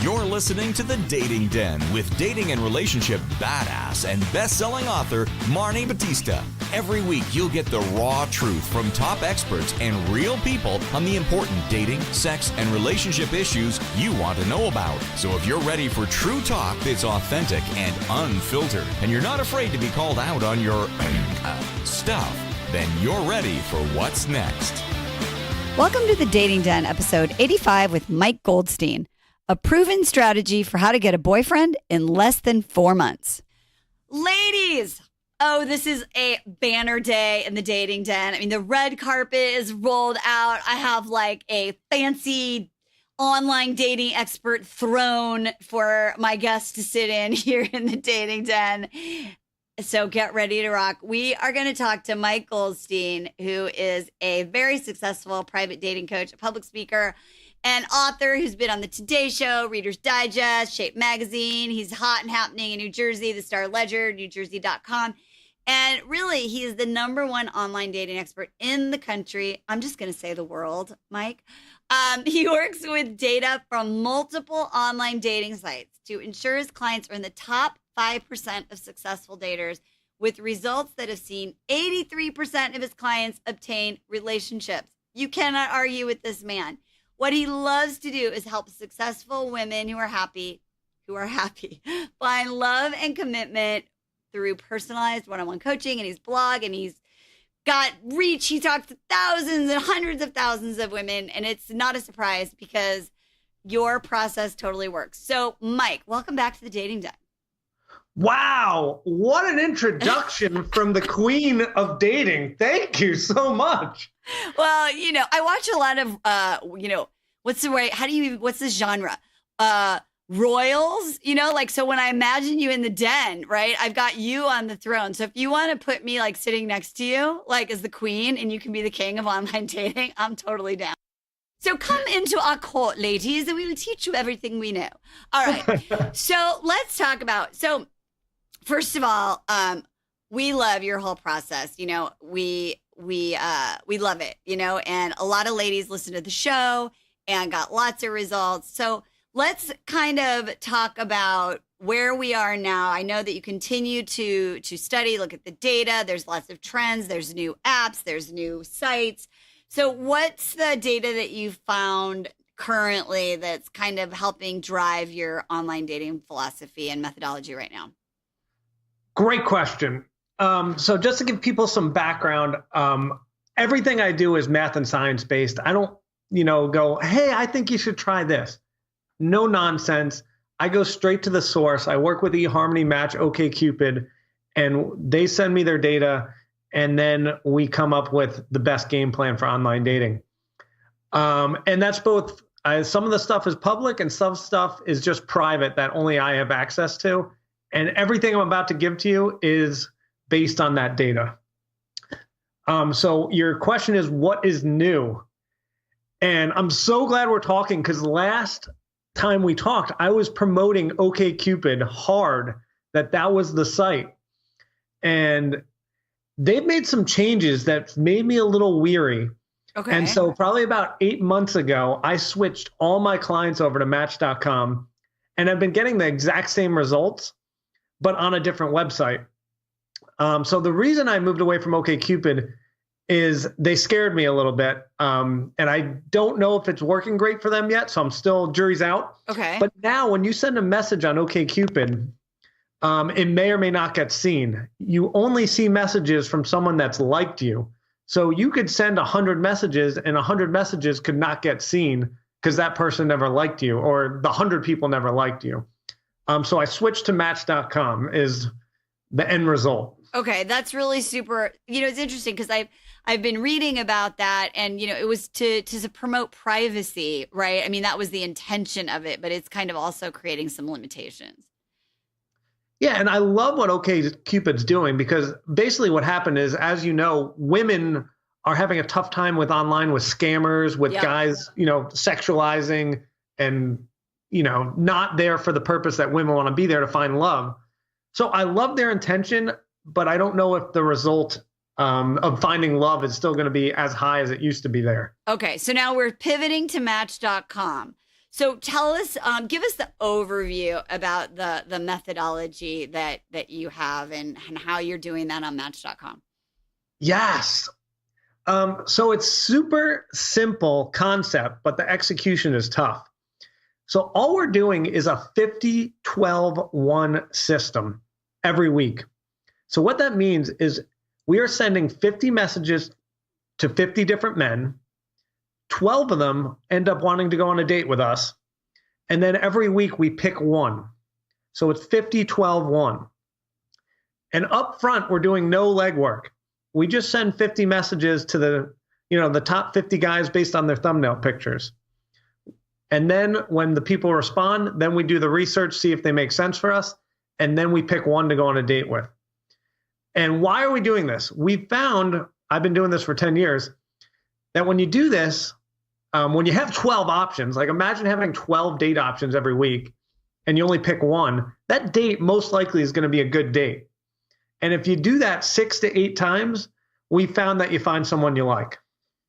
You're listening to The Dating Den with dating and relationship badass and best-selling author Marni Batista. Every week, you'll get the raw truth from top experts and real people on the important dating, sex, and relationship issues you want to know about. So if you're ready for true talk that's authentic and unfiltered, and you're not afraid to be called out on your stuff, then you're ready for what's next. Welcome to The Dating Den, episode 85 with Mike Goldstein, a proven strategy for how to get a boyfriend in less than 4 months. Ladies, this is a banner day in The Dating Den. I mean, the red carpet is rolled out. I have like a fancy online dating expert throne for my guests to sit in here in The Dating Den. So get ready to rock. We are going to talk to Mike Goldstein, who is a very successful private dating coach, a public speaker, and author who's been on the Today Show, Reader's Digest, Shape Magazine. He's hot and happening in New Jersey, the Star Ledger, NewJersey.com. And really, he is the #1 online dating expert in the country. I'm just going to say the world, Mike. He works with data from multiple online dating sites to ensure his clients are in the top 5% of successful daters, with results that have seen 83% of his clients obtain relationships. You cannot argue with this man. What he loves to do is help successful women who are happy, find love and commitment through personalized one-on-one coaching and his blog, and he's got reach. He talks to thousands and hundreds of thousands of women, and it's not a surprise because your process totally works. So, Mike, welcome back to The Dating Den. Wow, what an introduction from the queen of dating. Thank you so much. Well, I watch a lot of, what's the genre? Royals, so when I imagine you in the den, right, I've got you on the throne. So if you want to put me like sitting next to you, like as the queen, and you can be the king of online dating, I'm totally down. So come into our court, ladies, and we will teach you everything we know. All right. So let's talk about, first of all, we love your whole process. We love it, and a lot of ladies listen to the show and got lots of results. So let's kind of talk about where we are now. I know that you continue to study, look at the data. There's lots of trends. There's new apps. There's new sites. So what's the data that you found currently that's kind of helping drive your online dating philosophy and methodology right now? Great question. So just to give people some background, everything I do is math and science based. I don't, go, hey, I think you should try this. No nonsense. I go straight to the source. I work with eHarmony, Match, OkCupid, and they send me their data, and then we come up with the best game plan for online dating. And that's both, some of the stuff is public and some stuff is just private that only I have access to. And everything I'm about to give to you is based on that data. So your question is, what is new? And I'm so glad we're talking, because last time we talked, I was promoting OkCupid hard, that was the site. And they've made some changes that made me a little weary. Okay. And so probably about 8 months ago, I switched all my clients over to Match.com, and I've been getting the exact same results, but on a different website. So the reason I moved away from OkCupid is they scared me a little bit. And I don't know if it's working great for them yet, so I'm still, jury's out. Okay. But now when you send a message on OkCupid, it may or may not get seen. You only see messages from someone that's liked you. So you could send 100 messages, and 100 messages could not get seen because that person never liked you, or the 100 people never liked you. So I switched to Match.com is the end result. Okay, that's really super. It's interesting because I've been reading about that, and it was to promote privacy, right? I mean, that was the intention of it, but it's kind of also creating some limitations. Yeah, and I love what OkCupid's doing, because basically what happened is, as you know, women are having a tough time with online, with scammers, with guys, sexualizing and, not there for the purpose that women want to be there to find love. So I love their intention, but I don't know if the result of finding love is still going to be as high as it used to be there. Okay, so now we're pivoting to Match.com. So tell us, give us the overview about the methodology that you have and how you're doing that on Match.com. Yes. So it's super simple concept, but the execution is tough. So all we're doing is a 50-12-1 system every week. So what that means is we are sending 50 messages to 50 different men. 12 of them end up wanting to go on a date with us. And then every week we pick one. So it's 50-12-1. And up front, we're doing no legwork. We just send 50 messages to the top 50 guys based on their thumbnail pictures. And then when the people respond, then we do the research, see if they make sense for us. And then we pick one to go on a date with. And why are we doing this? We found, I've been doing this for 10 years, that when you do this, when you have 12 options, like imagine having 12 date options every week and you only pick one, that date most likely is going to be a good date. And if you do that 6 to 8 times, we found that you find someone you like.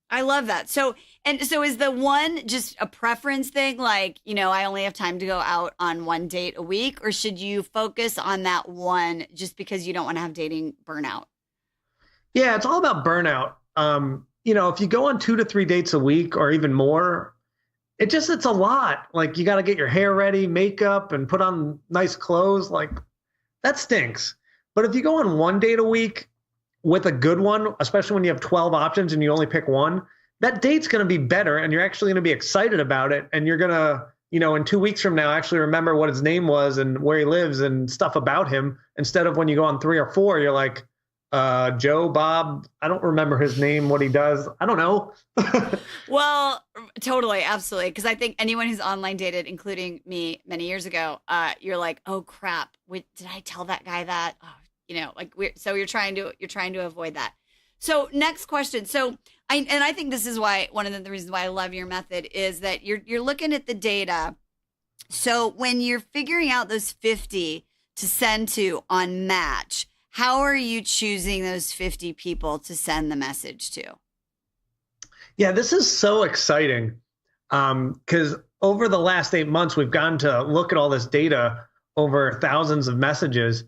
I love that. So is the one just a preference thing? Like, I only have time to go out on one date a week, or should you focus on that one just because you don't want to have dating burnout? Yeah, it's all about burnout. If you go on 2 to 3 dates a week or even more, it's a lot. Like you got to get your hair ready, makeup, and put on nice clothes. Like that stinks. But if you go on 1 date a week with a good one, especially when you have 12 options and you only pick one, that date's going to be better and you're actually going to be excited about it. And you're going to, in 2 weeks from now, actually remember what his name was and where he lives and stuff about him. Instead of when you go on 3 or 4, you're like, Joe, Bob, I don't remember his name, what he does. I don't know. Well, totally. Absolutely. Because I think anyone who's online dated, including me many years ago, you're like, oh crap. Did I tell that guy that? Oh, so you're trying to avoid that. So next question. So I think this is why one of the reasons why I love your method is that you're looking at the data. So when you're figuring out those 50 to send to on Match, how are you choosing those 50 people to send the message to? Yeah, this is so exciting because over the last 8 months, we've gotten to look at all this data over thousands of messages.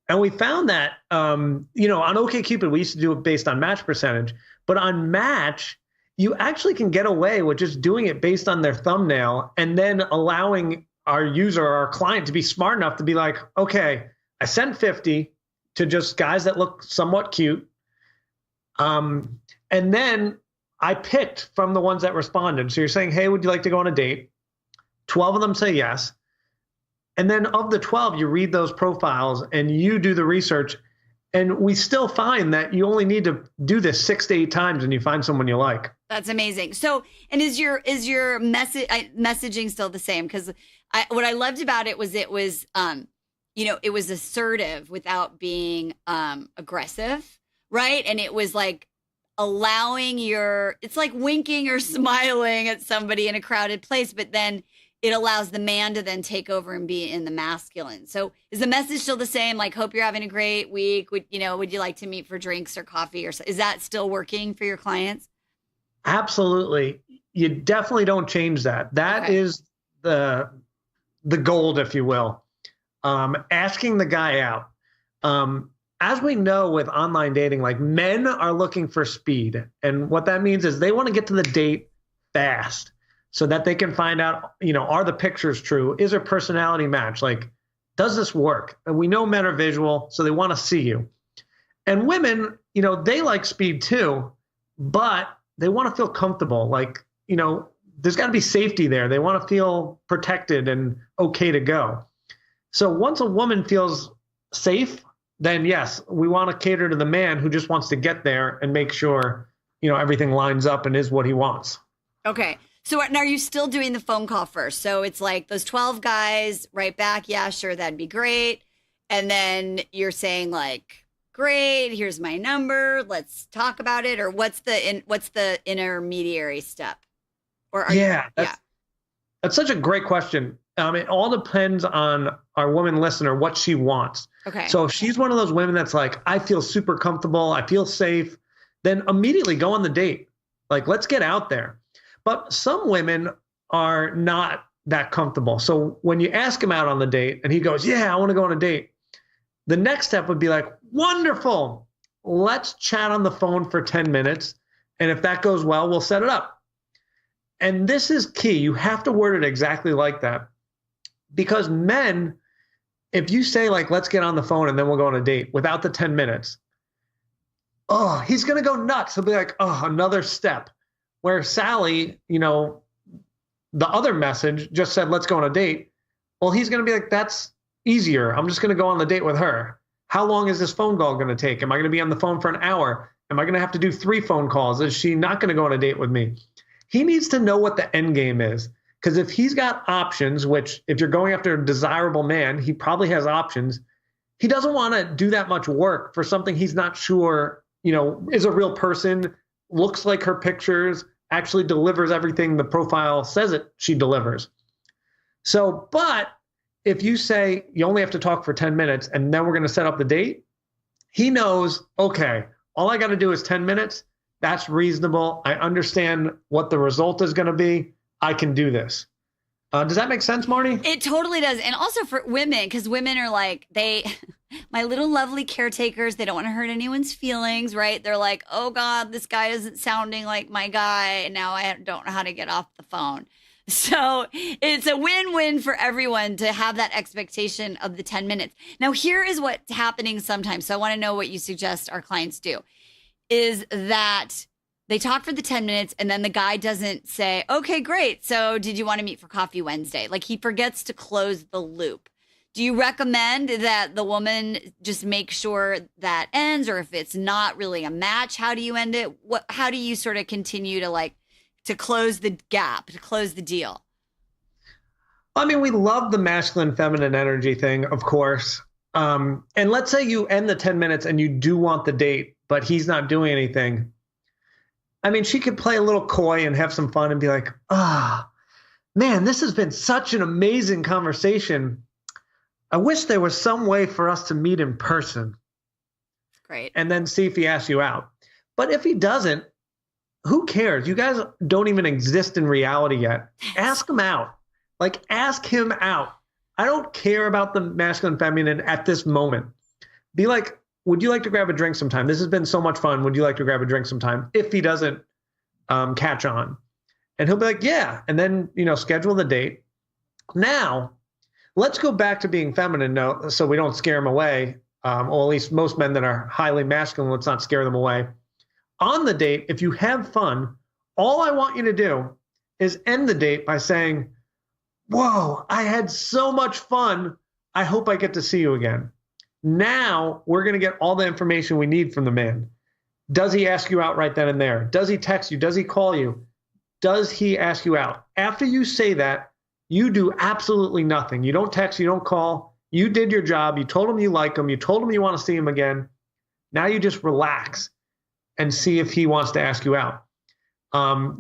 And we found that, on OkCupid, we used to do it based on match percentage. But on Match, you actually can get away with just doing it based on their thumbnail and then allowing our user or our client to be smart enough to be like, okay, I sent 50 to just guys that look somewhat cute. And then I picked from the ones that responded. So you're saying, hey, would you like to go on a date? 12 of them say yes. And then of the 12, you read those profiles and you do the research. And we still find that you only need to do this 6 to 8 times and you find someone you like. That's amazing. So, and is your messaging still the same? Because what I loved about it was it was assertive without being aggressive, right? And it was like allowing it's like winking or smiling at somebody in a crowded place, but then it allows the man to then take over and be in the masculine. So is the message still the same? Like, hope you're having a great week. Would you like to meet for drinks or coffee or so? Is that still working for your clients? Absolutely. You definitely don't change that. That is the gold, if you will. Asking the guy out. As we know with online dating, like men are looking for speed. And what that means is they want to get to the date fast so that they can find out, are the pictures true? Is there personality match? Like, does this work? And we know men are visual, so they want to see you. And women, they like speed too, but they want to feel comfortable. Like, there's got to be safety there. They want to feel protected and okay to go. So once a woman feels safe, then yes, we want to cater to the man who just wants to get there and make sure, everything lines up and is what he wants. Okay. So now are you still doing the phone call first? So it's like those 12 guys write back, yeah, sure, that'd be great. And then you're saying like, great, here's my number, let's talk about it. Or what's the intermediary step? Or that's such a great question. It all depends on our woman listener, what she wants. Okay. So if she's one of those women that's like, I feel super comfortable, I feel safe, then immediately go on the date. Like, let's get out there. But some women are not that comfortable. So when you ask him out on the date and he goes, yeah, I want to go on a date, the next step would be like, wonderful. Let's chat on the phone for 10 minutes. And if that goes well, we'll set it up. And this is key. You have to word it exactly like that. Because men, if you say like, let's get on the phone and then we'll go on a date without the 10 minutes, oh, he's going to go nuts. He'll be like, oh, another step. Where Sally, the other message just said, let's go on a date. Well, he's going to be like, that's easier. I'm just going to go on the date with her. How long is this phone call going to take? Am I going to be on the phone for an hour? Am I going to have to do 3 phone calls? Is she not going to go on a date with me? He needs to know what the end game is. Because if he's got options, which if you're going after a desirable man, he probably has options. He doesn't want to do that much work for something he's not sure, is a real person, looks like her pictures, actually delivers everything the profile says she delivers. So, but if you say you only have to talk for 10 minutes and then we're going to set up the date, he knows, okay, all I got to do is 10 minutes. That's reasonable. I understand what the result is going to be. I can do this. Does that make sense, Marni? It totally does. And also for women, because women are like, my little lovely caretakers, they don't want to hurt anyone's feelings, right? They're like, oh God, this guy isn't sounding like my guy. And now I don't know how to get off the phone. So it's a win-win for everyone to have that expectation of the 10 minutes. Now, here is what's happening sometimes. So I want to know what you suggest our clients do, is that they talk for the 10 minutes and then the guy doesn't say, okay, great. So did you want to meet for coffee Wednesday? Like he forgets to close the loop. Do you recommend that the woman just make sure that ends? Or if it's not really a match, how do you end it? How do you sort of continue to close the gap, to close the deal? I mean, we love the masculine, feminine energy thing, of course. And let's say you end the 10 minutes and you do want the date, but he's not doing anything. I mean, she could play a little coy and have some fun and be like, man, this has been such an amazing conversation. I wish there was some way for us to meet in person. Great. And then see if he asks you out. But if he doesn't, who cares? You guys don't even exist in reality yet. Ask him out. Like, ask him out. I don't care about the masculine, feminine at this moment. Be like, would you like to grab a drink sometime? This has been so much fun. Would you like to grab a drink sometime? If he doesn't catch on. And he'll be like, yeah. And then, schedule the date. Now, let's go back to being feminine now, so we don't scare him away. Or at least most men that are highly masculine, let's not scare them away. On the date, if you have fun, all I want you to do is end the date by saying, whoa, I had so much fun. I hope I get to see you again. Now we're going to get all the information we need from the man. Does he ask you out right then and there? Does he text you? Does he call you? Does he ask you out? After you say that, you do absolutely nothing. You don't text, you don't call. You did your job. You told him you like him. You told him you want to see him again. Now you just relax and see if he wants to ask you out.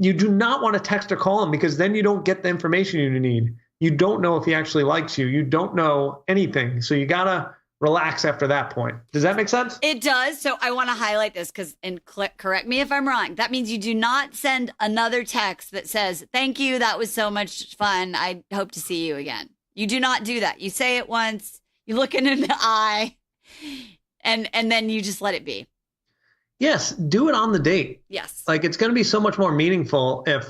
You do not want to text or call him because then you don't get the information you need. You don't know if he actually likes you. You don't know anything. So you got to relax after that point. Does that make sense? It does. So I want to highlight this and correct me if I'm wrong. That means you do not send another text that says, thank you, that was so much fun. I hope to see you again. You do not do that. You say it once, you look in the eye, and then you just let it be. Yes, do it on the date. Yes. Like, it's going to be so much more meaningful if,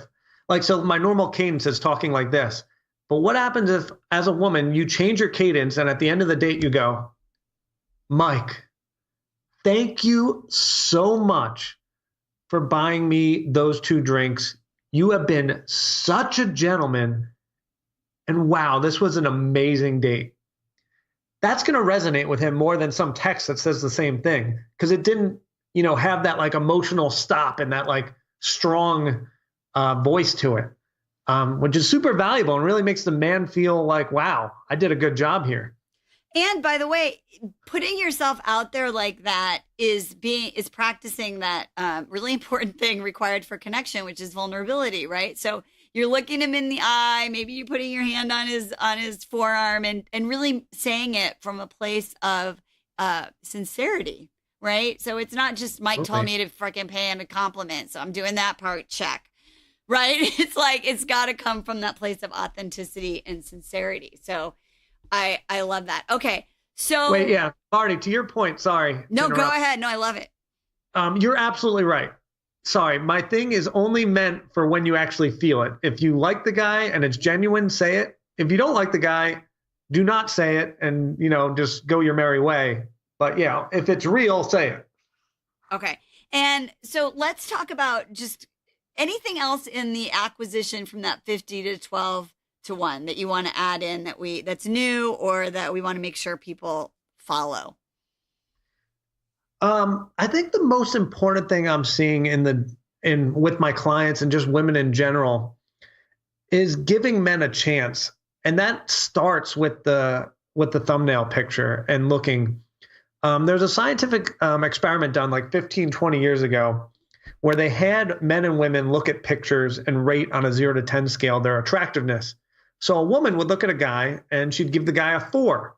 so my normal cadence is talking like this. But what happens if, as a woman, you change your cadence and at the end of the date you go, Mike, thank you so much for buying me those 2 drinks. You have been such a gentleman. And wow, this was an amazing date. That's going to resonate with him more than some text that says the same thing, because it didn't, have that like emotional stop and that like strong voice to it, which is super valuable and really makes the man feel like, wow, I did a good job here. And by the way, putting yourself out there like that is practicing that really important thing required for connection, which is vulnerability, right? So you're looking him in the eye, maybe you're putting your hand on his forearm and really saying it from a place of sincerity, right? So it's not just Mike told me to freaking pay him a compliment, so I'm doing that part, check. right? It's like, it's got to come from that place of authenticity and sincerity. So I love that. Okay. So Wait, yeah. Marty, to your point, sorry. to no, go interrupt. ahead. No, I love it. You're absolutely right. Sorry, my thing is only meant for when you actually feel it. If you like the guy and it's genuine, say it. If you don't like the guy, do not say it and, just go your merry way. But yeah, if it's real, say it. Okay. And so let's talk about just anything else in the acquisition from that 50 to 12 to 1 that you want to add in that's new or that we want to make sure people follow. I think the most important thing I'm seeing with my clients and just women in general is giving men a chance. And that starts with the thumbnail picture and looking. There's a scientific experiment done like 15, 20 years ago where they had men and women look at pictures and rate on a 0 to 10 scale their attractiveness. So a woman would look at a guy and she'd give the guy a 4.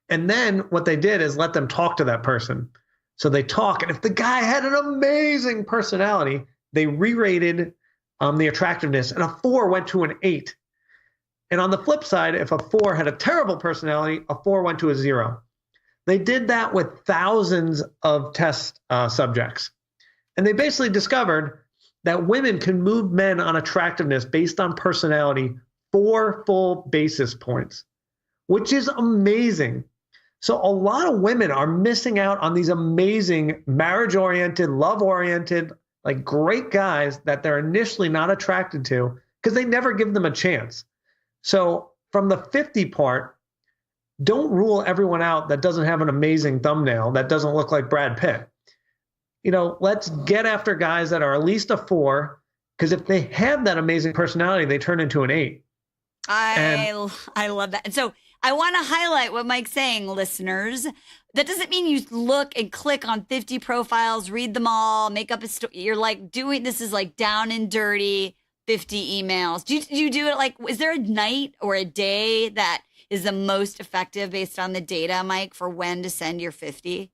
And then what they did is let them talk to that person. So they talk, and if the guy had an amazing personality, they re-rated the attractiveness, and a 4 went to an 8. And on the flip side, if a 4 had a terrible personality, a 4 went to a 0. They did that with thousands of test subjects. And they basically discovered that women can move men on attractiveness based on personality 4 full basis points, which is amazing. So a lot of women are missing out on these amazing marriage-oriented, love-oriented, like great guys that they're initially not attracted to because they never give them a chance. So from the 50 part, don't rule everyone out that doesn't have an amazing thumbnail, that doesn't look like Brad Pitt. Let's get after guys that are at least a 4, because if they have that amazing personality, they turn into an 8. I love that. And so I want to highlight what Mike's saying, listeners. That doesn't mean you look and click on 50 profiles, read them all, make up a story. You're like this is like down and dirty 50 emails. Do you do it like, is there a night or a day that is the most effective based on the data, Mike, for when to send your 50?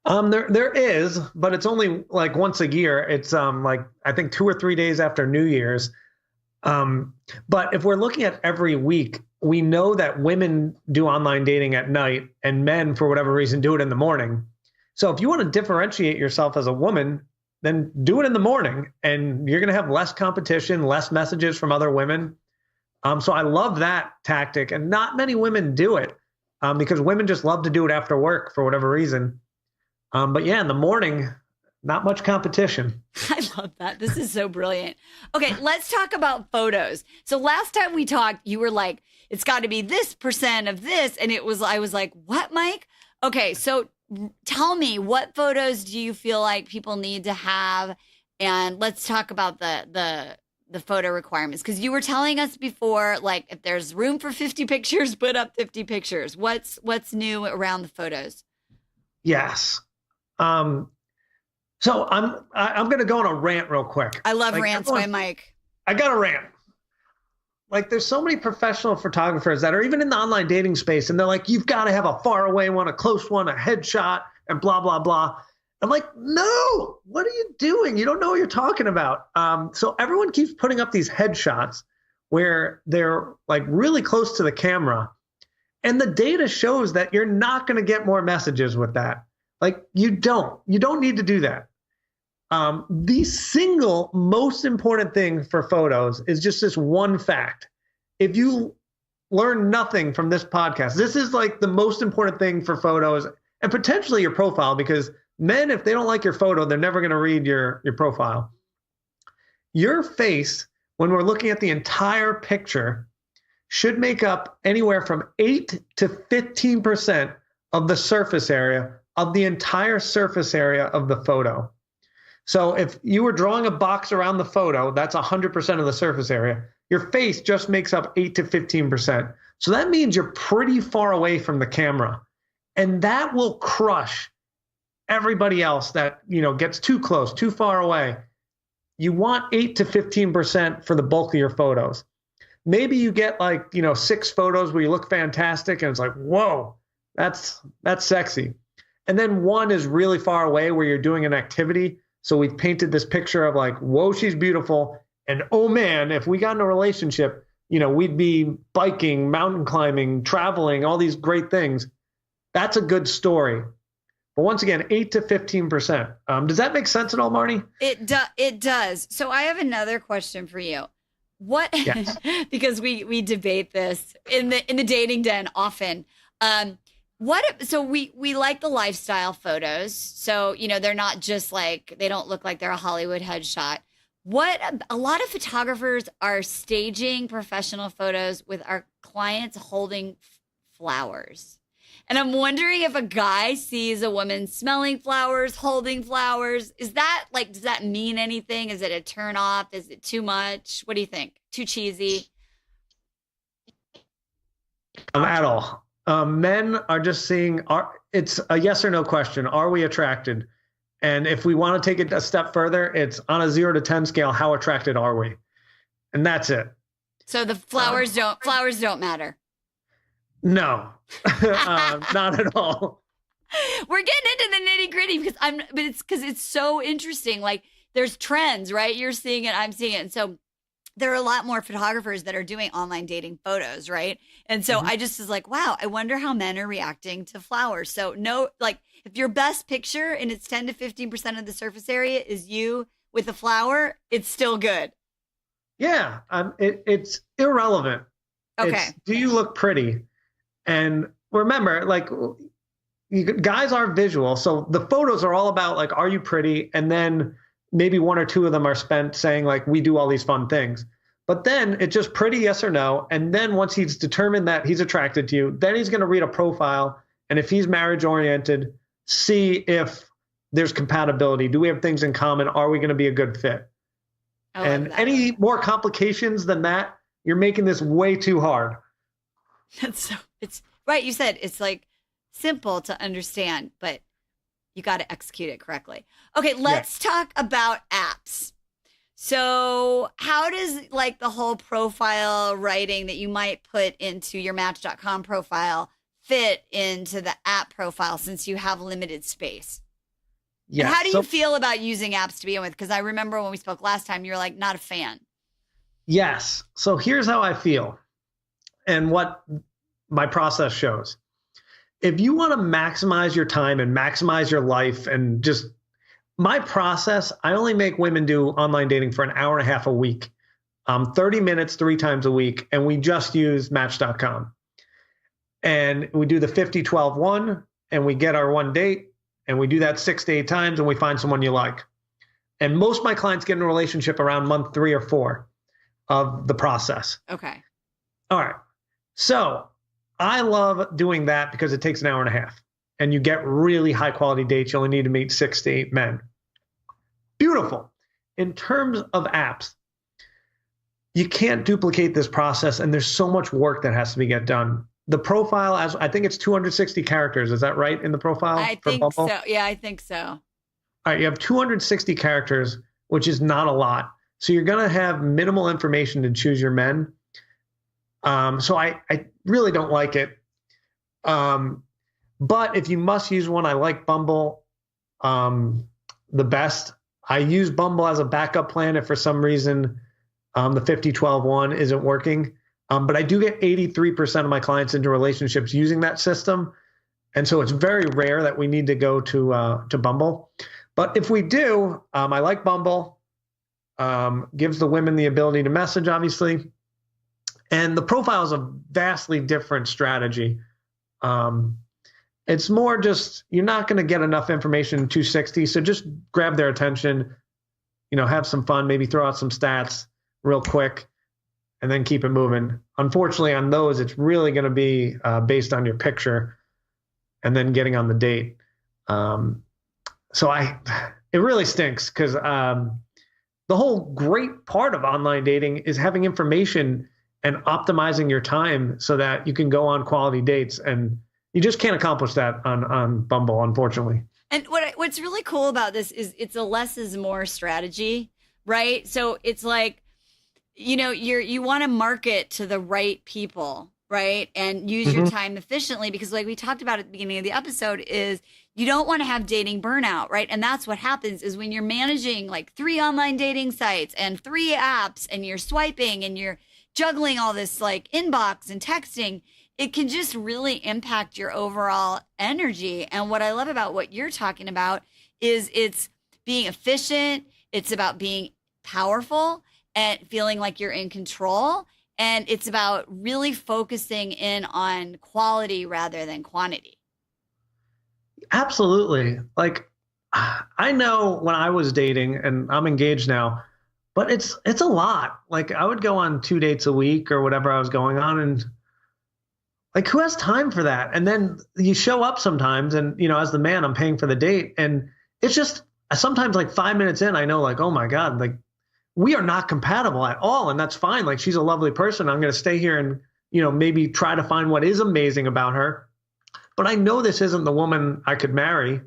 There is, but it's only like once a year. It's like I think 2 or 3 days after New Year's. But if we're looking at every week, we know that women do online dating at night and men, for whatever reason, do it in the morning. So if you want to differentiate yourself as a woman, then do it in the morning and you're going to have less competition, less messages from other women. So I love that tactic, and not many women do it because women just love to do it after work for whatever reason. But yeah, in the morning, not much competition. I love that. This is so brilliant. Okay, let's talk about photos. So last time we talked, you were like, it's got to be this % of this. And I was like, what, Mike? Okay, so tell me, what photos do you feel like people need to have? And let's talk about the photo requirements. Because you were telling us before, like, if there's room for 50 pictures, put up 50 pictures. What's new around the photos? Yes. So I'm going to go on a rant real quick. I love rants by Mike. I got a rant. Like, there's so many professional photographers that are even in the online dating space, and they're like, you've got to have a far away one, a close one, a headshot, and blah, blah, blah. I'm like, no, what are you doing? You don't know what you're talking about. So everyone keeps putting up these headshots where they're like really close to the camera. And the data shows that you're not going to get more messages with that. Like, you don't need to do that. The single most important thing for photos is just this one fact. If you learn nothing from this podcast, this is like the most important thing for photos and potentially your profile, because men, if they don't like your photo, they're never going to read your profile. Your face, when we're looking at the entire picture, should make up anywhere from 8 to 15% of the surface area of the entire surface area of the photo. So if you were drawing a box around the photo, that's 100% of the surface area. Your face just makes up 8 to 15%. So that means you're pretty far away from the camera. And that will crush everybody else that, gets too close, too far away. You want 8 to 15% for the bulk of your photos. Maybe you get 6 photos where you look fantastic and it's like, whoa, that's sexy. And then one is really far away where you're doing an activity. So we've painted this picture of like, whoa, she's beautiful. And oh man, if we got in a relationship, we'd be biking, mountain climbing, traveling, all these great things. That's a good story. But once again, 8 to 15%. Does that make sense at all, Marni? It does. So I have another question for you. What? Yes. Because we debate this in the dating den often. So we like the lifestyle photos. So they're not just like, they don't look like they're a Hollywood headshot. A lot of photographers are staging professional photos with our clients holding flowers. And I'm wondering if a guy sees a woman smelling flowers, holding flowers, is that like, does that mean anything? Is it a turn off? Is it too much? What do you think? Too cheesy? At all. Men are just seeing, it's a yes or no question. Are we attracted? And if we want to take it a step further, it's on a 0 to 10 scale. How attracted are we? And that's it. So the flowers don't matter. No, not at all. We're getting into the nitty gritty because it's so interesting. Like there's trends, right? You're seeing it, I'm seeing it. And so there are a lot more photographers that are doing online dating photos, right? And so I just was like, wow, I wonder how men are reacting to flowers. So no, like if your best picture and it's 10 to 15% of the surface area is you with a flower, it's still good. Yeah, it's irrelevant. Okay. Do you look pretty? And remember, like, guys are visual. So the photos are all about, like, are you pretty? And then maybe 1 or 2 of them are spent saying, like, we do all these fun things. But then it's just pretty, yes or no. And then once he's determined that he's attracted to you, then he's going to read a profile. And if he's marriage oriented, see if there's compatibility. Do we have things in common? Are we going to be a good fit? And any more complications than that, you're making this way too hard. It's right. You said it's like simple to understand, but you got to execute it correctly. Okay, let's talk about apps. So how does like the whole profile writing that you might put into your Match.com profile fit into the app profile since you have limited space? Yeah. And how do you feel about using apps to begin with? Because I remember when we spoke last time, you were like not a fan. Yes. So here's how I feel and what my process shows. If you want to maximize your time and maximize your life and just my process, I only make women do online dating for an hour and a half a week, 30 minutes, 3 times a week. And we just use Match.com. And we do the 50-12-1 and we get our one date and we do that 6 to 8 times and we find someone you like. And most of my clients get in a relationship around month 3 or 4 of the process. Okay. All right. So I love doing that because it takes an hour and a half and you get really high quality dates. You only need to meet 6 to 8 men. Beautiful. In terms of apps, you can't duplicate this process and there's so much work that has to get done. The profile, I think it's 260 characters. Is that right in the profile? I think so. Yeah, I think so. All right. You have 260 characters, which is not a lot. So you're going to have minimal information to choose your men. So I really don't like it. But if you must use one, I like Bumble the best. I use Bumble as a backup plan if for some reason the 50-12-1 isn't working. But I do get 83% of my clients into relationships using that system. And so it's very rare that we need to go to Bumble. But if we do, I like Bumble. Gives the women the ability to message, obviously. And the profile is a vastly different strategy. It's more just, you're not going to get enough information in 260. So just grab their attention, have some fun, maybe throw out some stats real quick, and then keep it moving. Unfortunately, on those, it's really going to be based on your picture and then getting on the date. So it really stinks because the whole great part of online dating is having information and optimizing your time so that you can go on quality dates. And you just can't accomplish that on Bumble, unfortunately. And what's really cool about this is it's a less is more strategy, right? So it's like, you want to market to the right people, right? And use your time efficiently, because like we talked about at the beginning of the episode, is you don't want to have dating burnout, right? And that's what happens is when you're managing like 3 online dating sites and 3 apps and you're swiping and you're juggling all this like inbox and texting, it can just really impact your overall energy. And what I love about what you're talking about is it's being efficient. It's about being powerful and feeling like you're in control. And it's about really focusing in on quality rather than quantity. Absolutely. Like, I know when I was dating, and I'm engaged now, but it's a lot. Like, I would go on 2 dates a week or whatever I was going on, and like, who has time for that? And then you show up sometimes, and as the man, I'm paying for the date, and it's just sometimes like 5 minutes in, I know, like, oh my God, like, we are not compatible at all. And that's fine. Like, she's a lovely person. I'm going to stay here and, maybe try to find what is amazing about her. But I know this isn't the woman I could marry.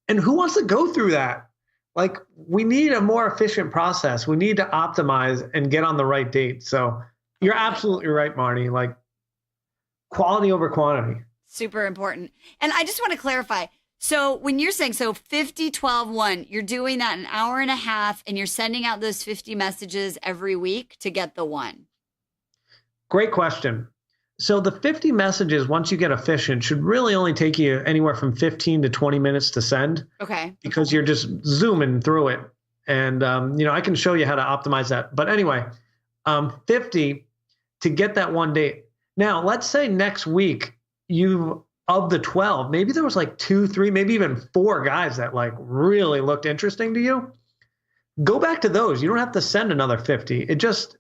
And who wants to go through that? Like, we need a more efficient process. We need to optimize and get on the right date. So you're absolutely right, Marni. Like, quality over quantity. Super important. And I just want to clarify. So when you're saying, 50, 12, 1, you're doing that an hour and a half and you're sending out those 50 messages every week to get the one. Great question. So the 50 messages, once you get efficient, should really only take you anywhere from 15 to 20 minutes to send. Okay. Because you're just zooming through it. And, I can show you how to optimize that. But anyway, 50 to get that one date. Now, let's say next week of the 12, maybe there was like 2, 3, maybe even 4 guys that like really looked interesting to you. Go back to those. You don't have to send another 50. It just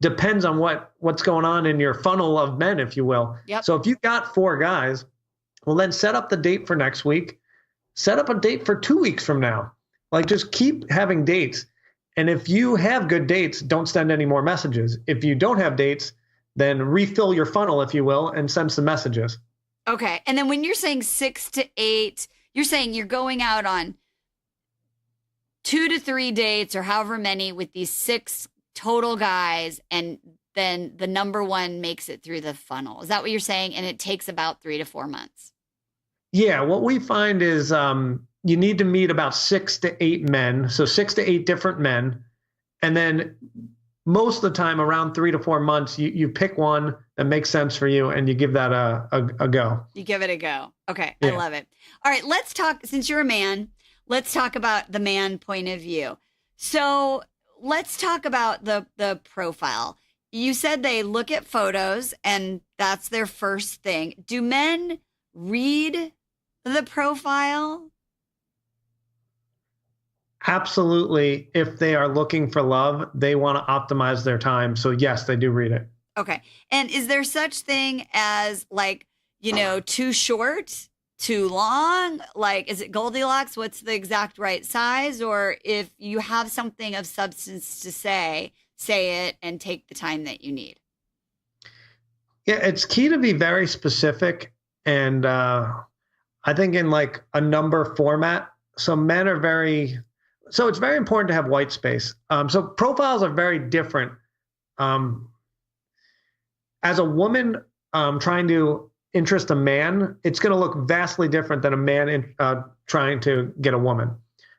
depends on what's going on in your funnel of men, if you will. Yep. So if you got 4 guys, well, then set up the date for next week. Set up a date for 2 weeks from now. Like, just keep having dates. And if you have good dates, don't send any more messages. If you don't have dates, then refill your funnel, if you will, and send some messages. Okay. And then when you're saying 6 to 8, you're saying you're going out on 2 to 3 dates or however many with these 6 total guys, and then the number one makes it through the funnel. Is that what you're saying? And it takes about 3 to 4 months. Yeah. What we find is you need to meet about 6 to 8 men. So 6 to 8 different men. And then most of the time, around 3 to 4 months, you pick one that makes sense for you and you give that a go. You give it a go. Okay. Yeah. I love it. All right. Let's talk, since you're a man, let's talk about the man point of view. So let's talk about the profile. You said they look at photos and that's their first thing. Do men read the profile? Absolutely. If they are looking for love, they want to optimize their time. So yes, they do read it. Okay. And is there such thing as like, too short, too long? Like, is it Goldilocks? What's the exact right size? Or if you have something of substance to say it and take the time that you need. Yeah, it's key to be very specific. And I think in like a number format, so men are so it's very important to have white space. So profiles are very different. As a woman trying to interest a man, it's going to look vastly different than a man trying to get a woman.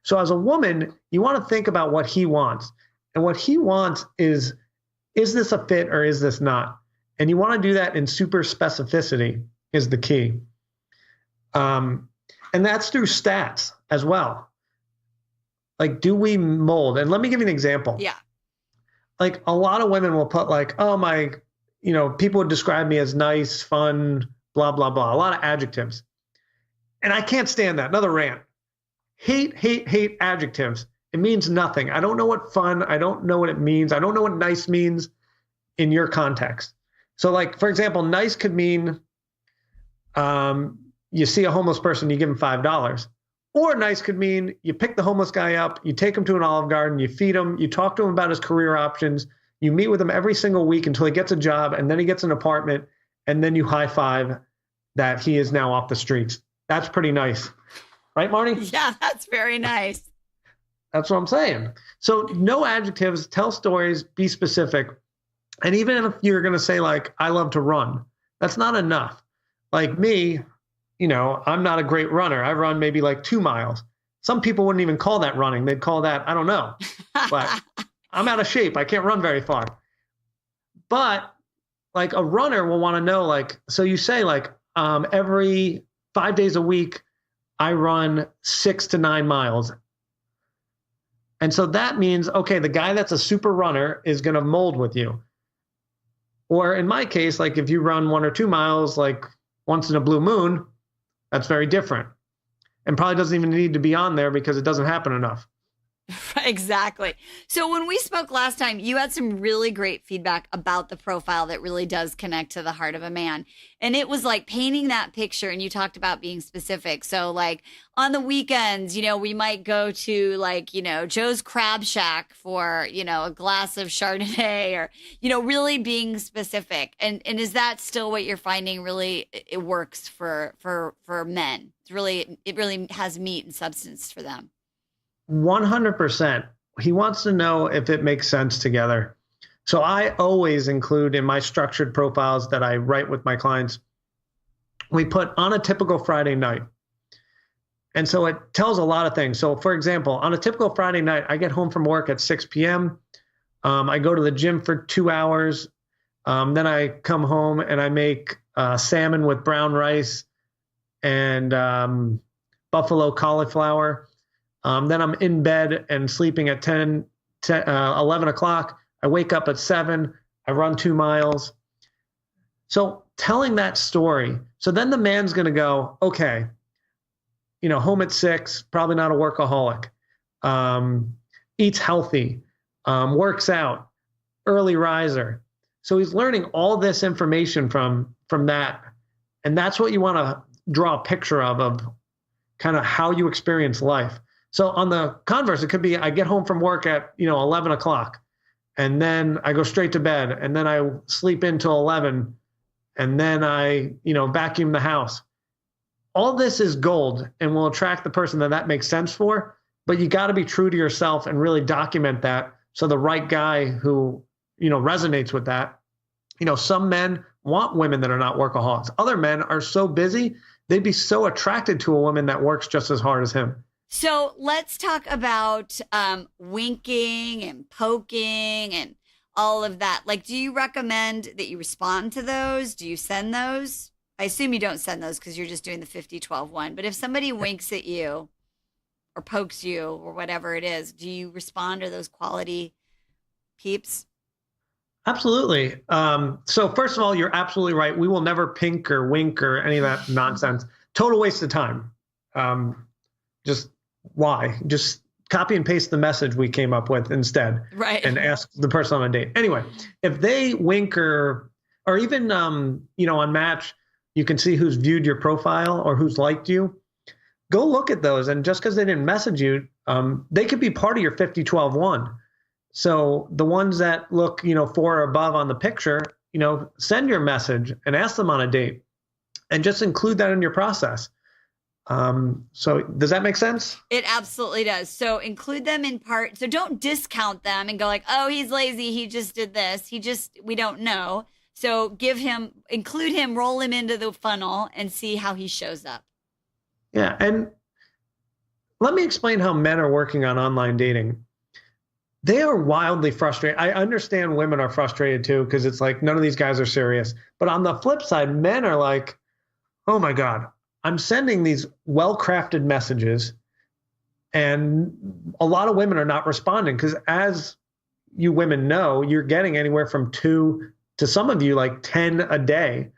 So as a woman, you want to think about what he wants. And what he wants is this a fit or is this not? And you want to do that in super specificity is the key. And that's through stats as well. Like, do we mold? And let me give you an example. Yeah. Like, a lot of women will put like, oh, my, people would describe me as nice, fun, blah, blah, blah. A lot of adjectives. And I can't stand that. Another rant. Hate adjectives. It means nothing. I don't know what fun, I don't know what it means. I don't know what nice means in your context. So like, for example, nice could mean you see a homeless person, you give him $5. Or nice could mean you pick the homeless guy up, you take him to an Olive Garden, you feed him, you talk to him about his career options, you meet with him every single week until he gets a job, and then he gets an apartment, and then you high five that he is now off the streets. That's pretty nice. Right, Marni? Yeah, that's very nice. That's what I'm saying. So no adjectives, tell stories, be specific. And even if you're going to say like, I love to run, that's not enough. Like me, I'm not a great runner. I run maybe like 2 miles. Some people wouldn't even call that running. They'd call that, I don't know, but I'm out of shape. I can't run very far. But like a runner will want to know, like, so you say like, every 5 days a week, I run 6 to 9 miles. And so that means, okay, the guy that's a super runner is going to mold with you. Or in my case, like if you run 1 or 2 miles, like once in a blue moon, that's very different. And probably doesn't even need to be on there because it doesn't happen enough. Exactly. So when we spoke last time, you had some really great feedback about the profile that really does connect to the heart of a man. And it was like painting that picture, and you talked about being specific. So like on the weekends, we might go to like, Joe's Crab Shack for, a glass of Chardonnay, or, really being specific. And is that still what you're finding really it works for men? It really has meat and substance for them. 100%. He wants to know if it makes sense together. So I always include in my structured profiles that I write with my clients, we put on a typical Friday night. And so it tells a lot of things. So for example, on a typical Friday night, I get home from work at 6 p.m. I go to the gym for 2 hours. Then I come home and I make salmon with brown rice and buffalo cauliflower. Then I'm in bed and sleeping at 11 o'clock. I wake up at 7. I run 2 miles. So telling that story. So then the man's going to go, okay, home at 6, probably not a workaholic, eats healthy, works out, early riser. So he's learning all this information from that. And that's what you want to draw a picture of kind of how you experience life. So on the converse, it could be I get home from work at 11 o'clock, and then I go straight to bed, and then I sleep until 11, and then I vacuum the house. All this is gold and will attract the person that makes sense for. But you got to be true to yourself and really document that, so the right guy who resonates with that. Some men want women that are not workaholics. Other men are so busy they'd be so attracted to a woman that works just as hard as him. So let's talk about winking and poking and all of that. Like, do you recommend that you respond to those? Do you send those? I assume you don't send those because you're just doing the 50-12 one. But if somebody winks at you or pokes you or whatever it is, do you respond to those quality peeps? Absolutely. So first of all, you're absolutely right. We will never pink or wink or any of that nonsense. Total waste of time. Just why? Just copy and paste the message we came up with instead. Right. And ask the person on a date. Anyway, if they wink or even, on Match, you can see who's viewed your profile or who's liked you. Go look at those. And just because they didn't message you, they could be part of your 50-12 one. So the ones that look, 4 or above on the picture, send your message and ask them on a date and just include that in your process. So does that make sense? It absolutely does. So include them in part. So don't discount them and go like, oh, he's lazy. He just did this. We don't know. So include him, roll him into the funnel and see how he shows up. Yeah. And let me explain how men are working on online dating. They are wildly frustrated. I understand women are frustrated too, because it's like none of these guys are serious. But on the flip side, men are like, oh my God, I'm sending these well-crafted messages and a lot of women are not responding because, as you women know, you're getting anywhere from 2 to some of you like 10 a day,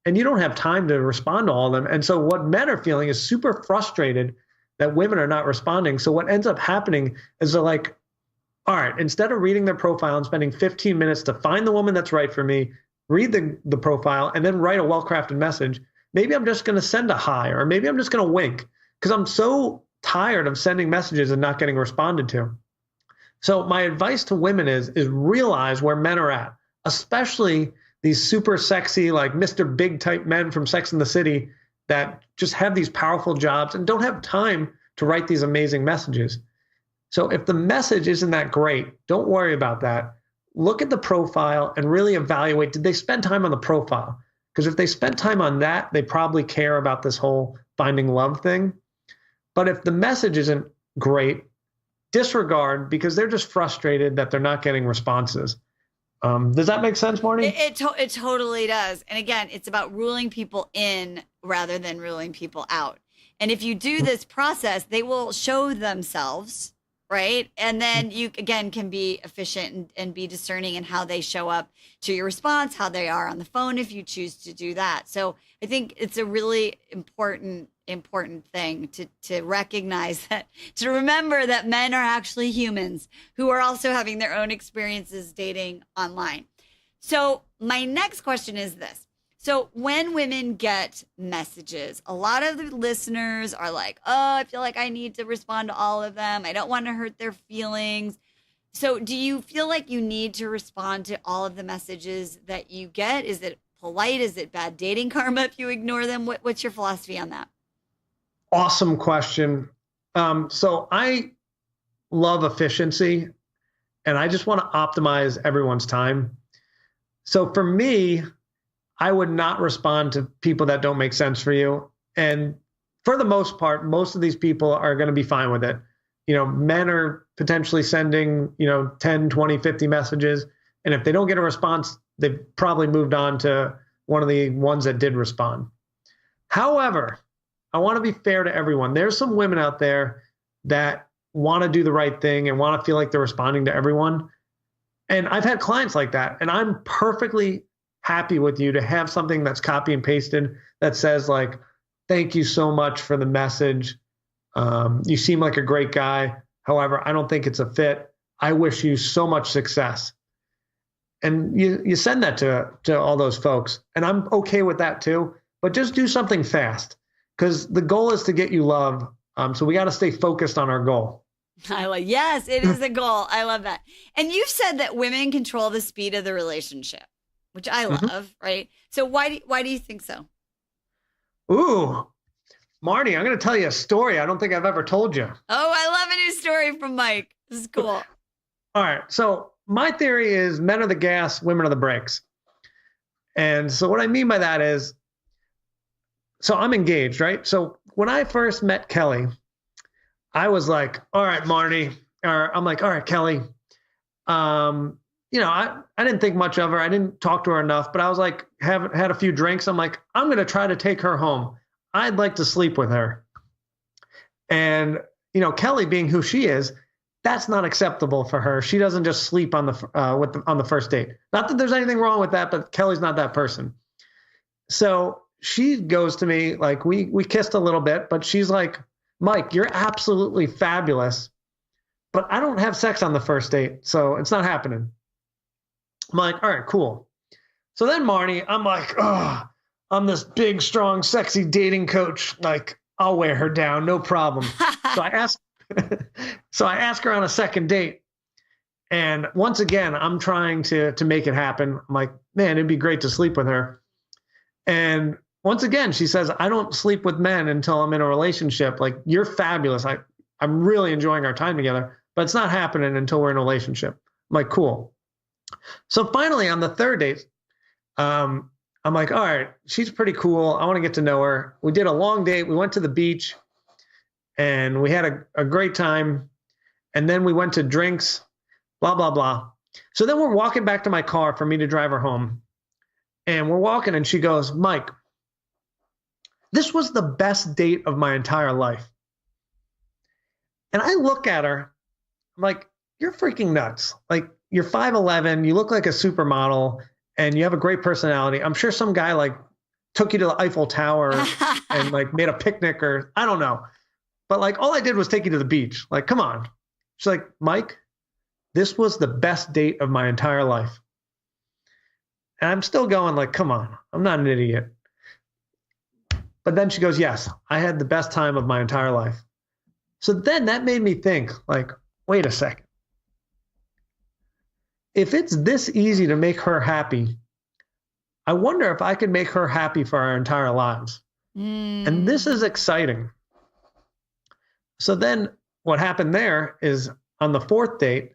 and you don't have time to respond to all of them. And so what men are feeling is super frustrated that women are not responding. So what ends up happening is they're like, all right, instead of reading their profile and spending 15 minutes to find the woman that's right for me, read the profile and then write a well-crafted message, maybe I'm just going to send a hi, or maybe I'm just going to wink because I'm so tired of sending messages and not getting responded to. So my advice to women is realize where men are at, especially these super sexy, like Mr. Big type men from Sex and the City that just have these powerful jobs and don't have time to write these amazing messages. So if the message isn't that great, don't worry about that. look at the profile and really evaluate, did they spend time on the profile? Because if they spent time on that, they probably care about this whole finding love thing. But if the message isn't great, disregard, because they're just frustrated that they're not getting responses. Does that make sense, Marni? It totally does. And again, it's about ruling people in rather than ruling people out. And if you do this process, they will show themselves, right? And then you, again, can be efficient and be discerning in how they show up to your response, how they are on the phone if you choose to do that. So I think it's a really important thing to recognize that, to remember that men are actually humans who are also having their own experiences dating online. So my next question is this. So when women get messages, a lot of the listeners are like, oh, I feel like I need to respond to all of them. I don't want to hurt their feelings. So do you feel like you need to respond to all of the messages that you get? Is it polite? Is it bad dating karma if you ignore them? What's your philosophy on that? Awesome question. So I love efficiency, and I just want to optimize everyone's time. So for me, I would not respond to people that don't make sense for you. And for the most part, most of these people are going to be fine with it. Men are potentially sending, 10, 20, 50 messages. And if they don't get a response, they've probably moved on to one of the ones that did respond. However, I want to be fair to everyone. There's some women out there that want to do the right thing and want to feel like they're responding to everyone. And I've had clients like that. And I'm perfectly happy with you to have something that's copy and pasted that says like, thank you so much for the message. You seem like a great guy. However, I don't think it's a fit. I wish you so much success. And you send that to all those folks. And I'm okay with that too. But just do something fast. Because the goal is to get you love. So we got to stay focused on our goal. Yes, it is a goal. I love that. And you've said that women control the speed of the relationship, which I love, right? So why do you think so? Ooh, Marni, I'm going to tell you a story I don't think I've ever told you. Oh, I love a new story from Mike. This is cool. All right. So my theory is men are the gas, women are the brakes. And so what I mean by that is, so I'm engaged, right? So when I first met Kelly, I was like, all right, Marni, or I'm like, all right, Kelly. I didn't think much of her. I didn't talk to her enough, but I was like, had a few drinks. I'm like, I'm going to try to take her home. I'd like to sleep with her. And, Kelly being who she is, that's not acceptable for her. She doesn't just sleep on the first date. Not that there's anything wrong with that, but Kelly's not that person. So she goes to me, like we kissed a little bit, but she's like, Mike, you're absolutely fabulous, but I don't have sex on the first date, so it's not happening. I'm like, all right, cool. So then Marni, I'm like, oh, I'm this big, strong, sexy dating coach. Like, I'll wear her down, no problem. So I ask her on a second date. And once again, I'm trying to make it happen. I'm like, man, it'd be great to sleep with her. And once again, she says, I don't sleep with men until I'm in a relationship. Like, you're fabulous. I'm really enjoying our time together, but it's not happening until we're in a relationship. I'm like, cool. So finally, on the third date, I'm like, all right, she's pretty cool. I want to get to know her. We did a long date. We went to the beach and we had a great time. And then we went to drinks, blah, blah, blah. So then we're walking back to my car for me to drive her home. And we're walking and she goes, Mike, this was the best date of my entire life. And I look at her, I'm like, you're freaking nuts. Like, you're 5'11", you look like a supermodel, and you have a great personality. I'm sure some guy like took you to the Eiffel Tower and like made a picnic, or I don't know. But like, all I did was take you to the beach. Like, come on. She's like, Mike, this was the best date of my entire life. And I'm still going like, come on, I'm not an idiot. But then she goes, yes, I had the best time of my entire life. So then that made me think, like, wait a second. If it's this easy to make her happy, I wonder if I could make her happy for our entire lives. And this is exciting. So then what happened there is on the fourth date,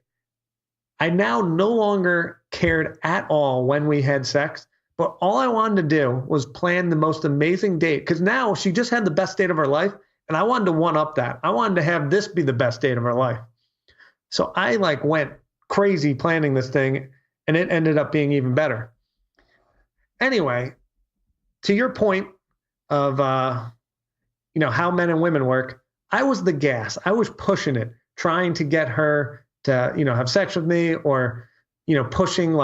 I now no longer cared at all when we had sex, but all I wanted to do was plan the most amazing date. Because now she just had the best date of her life, and I wanted to one up that. I wanted to have this be the best date of her life. So I went crazy planning this thing, and it ended up being even better. Anyway, to your point of how men and women work, I was the gas. I was pushing it, trying to get her to have sex with me, or pushing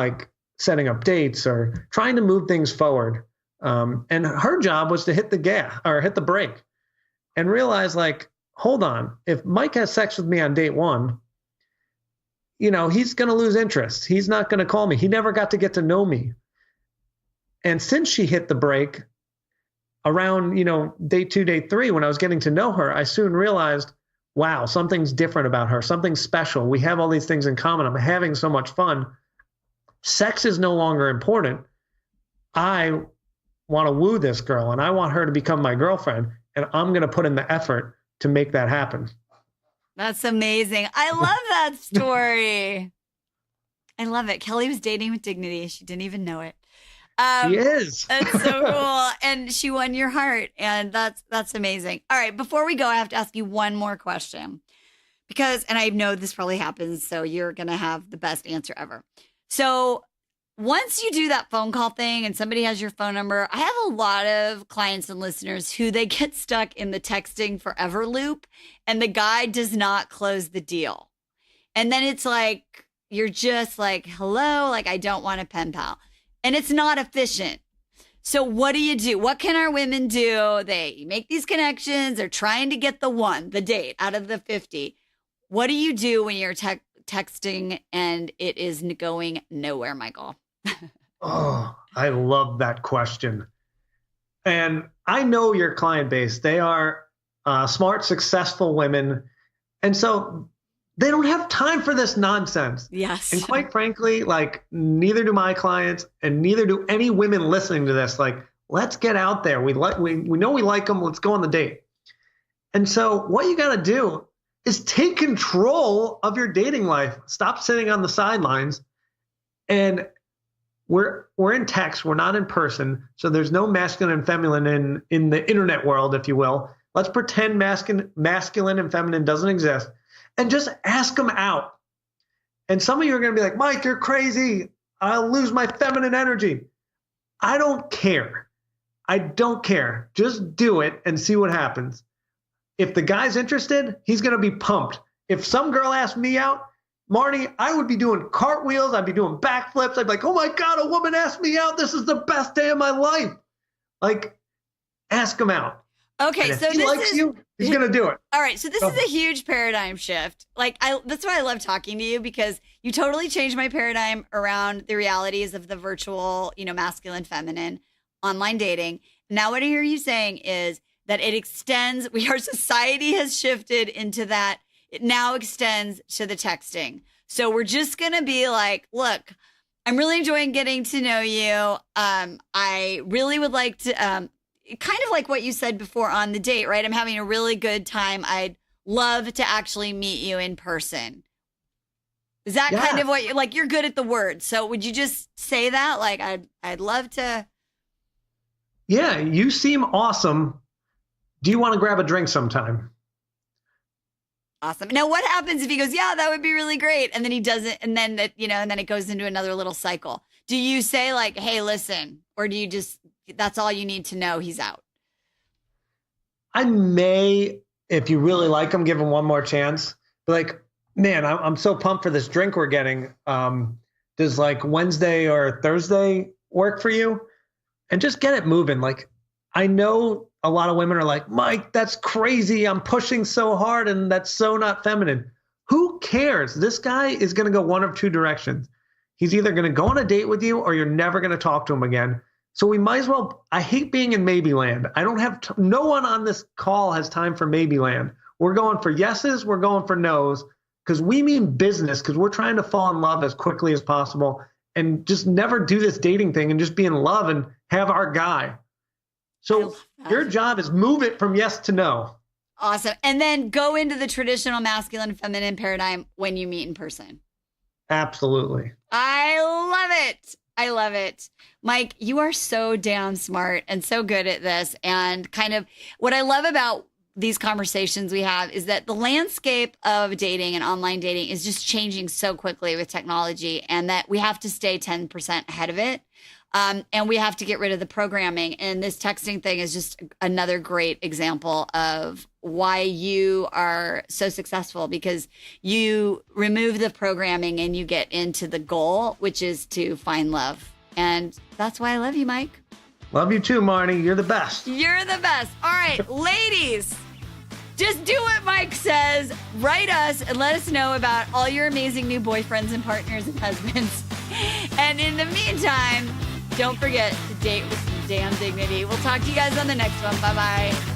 setting up dates or trying to move things forward. And her job was to hit the gas or hit the brake and realize hold on, if Mike has sex with me on date 1, he's going to lose interest. He's not going to call me. He never got to get to know me. And since she hit the brake around, date 2, date 3, when I was getting to know her, I soon realized, wow, something's different about her, something special. We have all these things in common. I'm having so much fun. Sex is no longer important. I want to woo this girl, and I want her to become my girlfriend, and I'm going to put in the effort to make that happen. That's amazing. I love that story. I love it. Kelly was dating with dignity. She didn't even know it. She is. That's so cool. And she won your heart. And that's amazing. All right. Before we go, I have to ask you one more question. And I know this probably happens, so you're going to have the best answer ever. So once you do that phone call thing and somebody has your phone number, I have a lot of clients and listeners who they get stuck in the texting forever loop, and the guy does not close the deal. And then it's you're just hello, I don't want a pen pal. And it's not efficient. So what do you do? What can our women do? They make these connections. They're trying to get the date out of the 50. What do you do when you're texting and it is going nowhere, Michael? Oh, I love that question. And I know your client base. They are smart, successful women. And so they don't have time for this nonsense. Yes. And quite frankly, neither do my clients, and neither do any women listening to this. Let's get out there. We know we like them. Let's go on the date. And so what you got to do is take control of your dating life. Stop sitting on the sidelines. And we're in text. We're not in person. So there's no masculine and feminine in the internet world, if you will. Let's pretend masculine and feminine doesn't exist. And just ask them out. And some of you are going to be like, Mike, you're crazy. I'll lose my feminine energy. I don't care. I don't care. Just do it and see what happens. If the guy's interested, he's going to be pumped. If some girl asked me out, Marni, I would be doing cartwheels. I'd be doing backflips. I'd be like, oh my God, a woman asked me out. This is the best day of my life. Ask him out. Okay, so he likes you, he's going to do it. All right, so this is a huge paradigm shift. That's why I love talking to you, because you totally changed my paradigm around the realities of the virtual, masculine, feminine, online dating. Now what I hear you saying is that it extends, our society has shifted into that. It now extends to the texting. So we're just going to be look, I'm really enjoying getting to know you. I really would like to, kind of like what you said before on the date, right? I'm having a really good time. I'd love to actually meet you in person. Is that kind of what you're good at the word? So would you just say that? I'd love to. Yeah, you seem awesome. Do you want to grab a drink sometime? Awesome. Now, what happens if he goes, yeah, that would be really great, and then he doesn't, and then and then it goes into another little cycle? Do you say hey, listen, or do you just, that's all you need to know, he's out? I may, if you really like him, give him one more chance. But man, I'm so pumped for this drink we're getting. Does Wednesday or Thursday work for you? And just get it moving. I know a lot of women are like, Mike, that's crazy. I'm pushing so hard and that's so not feminine. Who cares? This guy is going to go one of two directions. He's either going to go on a date with you or you're never going to talk to him again. So we might as well, I hate being in maybe land. I don't have, no one on this call has time for maybe land. We're going for yeses. We're going for nos, because we mean business, because we're trying to fall in love as quickly as possible and just never do this dating thing and just be in love and have our guy. So your job is move it from yes to no. Awesome. And then go into the traditional masculine feminine paradigm when you meet in person. Absolutely. I love it. I love it. Mike, you are so damn smart and so good at this. And kind of what I love about these conversations we have is that the landscape of dating and online dating is just changing so quickly with technology, and that we have to stay 10% ahead of it. And we have to get rid of the programming. And this texting thing is just another great example of why you are so successful, because you remove the programming and you get into the goal, which is to find love. And that's why I love you, Mike. Love you too, Marni. You're the best. You're the best. All right, ladies, just do what Mike says. Write us and let us know about all your amazing new boyfriends and partners and husbands. And in the meantime, don't forget to date with some damn dignity. We'll talk to you guys on the next one. Bye-bye.